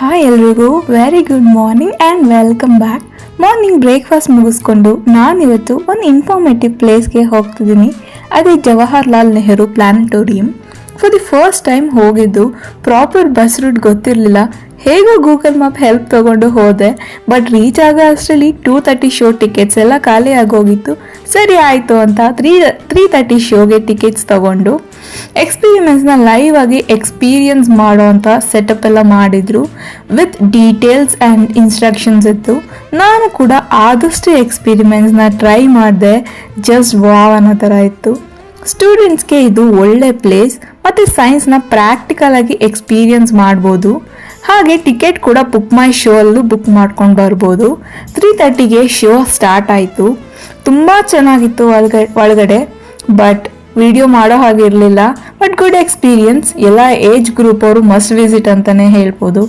Hi ಎಲ್ರಿಗೂ very good morning and welcome back. Morning breakfast ಮುಗಿಸ್ಕೊಂಡು ನಾನಿವತ್ತು ಒಂದು ಇನ್ಫಾರ್ಮೇಟಿವ್ ಪ್ಲೇಸ್ಗೆ ಹೋಗ್ತಿದ್ದೀನಿ. ಅದೇ Jawaharlal Nehru planetarium. For the first time ಹೋಗಿದ್ದು. ಪ್ರಾಪರ್ ಬಸ್ ರೂಟ್ ಗೊತ್ತಿರಲಿಲ್ಲ. ಹೇಗೋ ಗೂಗಲ್ ಮ್ಯಾಪ್ ಹೆಲ್ಪ್ ತೊಗೊಂಡು ಹೋದೆ. ಬಟ್ ರೀಚ್ ಆಗೋ ಅಷ್ಟರಲ್ಲಿ 2:30 ಶೋ ಟಿಕೆಟ್ಸ್ ಎಲ್ಲ ಖಾಲಿ ಆಗೋಗಿತ್ತು. ಸರಿ ಆಯಿತು ಅಂತ 3:30 ಶೋಗೆ ಟಿಕೆಟ್ಸ್ ತೊಗೊಂಡು ಎಕ್ಸ್ಪೀರಿಮೆನ್ಸ್ನ ಲೈವ್ ಆಗಿ ಎಕ್ಸ್ಪೀರಿಯನ್ಸ್ ಮಾಡೋ ಅಂಥ ಸೆಟಪ್ ಎಲ್ಲ ಮಾಡಿದರು. ವಿತ್ ಡೀಟೇಲ್ಸ್ ಆ್ಯಂಡ್ ಇನ್ಸ್ಟ್ರಕ್ಷನ್ಸ್ ಇತ್ತು. ನಾನು ಕೂಡ ಆದಷ್ಟು ಎಕ್ಸ್ಪೀರಿಮೆನ್ಸ್ನ ಟ್ರೈ ಮಾಡಿದೆ. ಜಸ್ಟ್ ವಾವ್ ಅನ್ನೋ ಥರ ಇತ್ತು. ಸ್ಟೂಡೆಂಟ್ಸ್ಗೆ ಇದು ಒಳ್ಳೆ ಪ್ಲೇಸ್ ಮತ್ತು ಸೈನ್ಸ್ನ ಪ್ರಾಕ್ಟಿಕಲ್ ಆಗಿ ಎಕ್ಸ್ಪೀರಿಯನ್ಸ್ ಮಾಡ್ಬೋದು. ಹಾಗೆ ಟಿಕೆಟ್ ಕೂಡ ಬುಕ್ ಮೈ ಶೋ ಅಲ್ಲೂ ಬುಕ್ ಮಾಡ್ಕೊಂಡು ಬರ್ಬೋದು. 3:30ಗೆ ಶೋ ಸ್ಟಾರ್ಟ್ ಆಯಿತು. ತುಂಬ ಚೆನ್ನಾಗಿತ್ತು ಒಳಗಡೆ. ಬಟ್ ವಿಡಿಯೋ ಮಾಡೋ ಹಾಗೆ ಇರಲಿಲ್ಲ. But good experience. ಎಲ್ಲ ಏಜ್ ಗ್ರೂಪ್ ಅವರು ಮಸ್ಟ್ ವಿಸಿಟ್ ಅಂತಲೇ ಹೇಳ್ಬೋದು.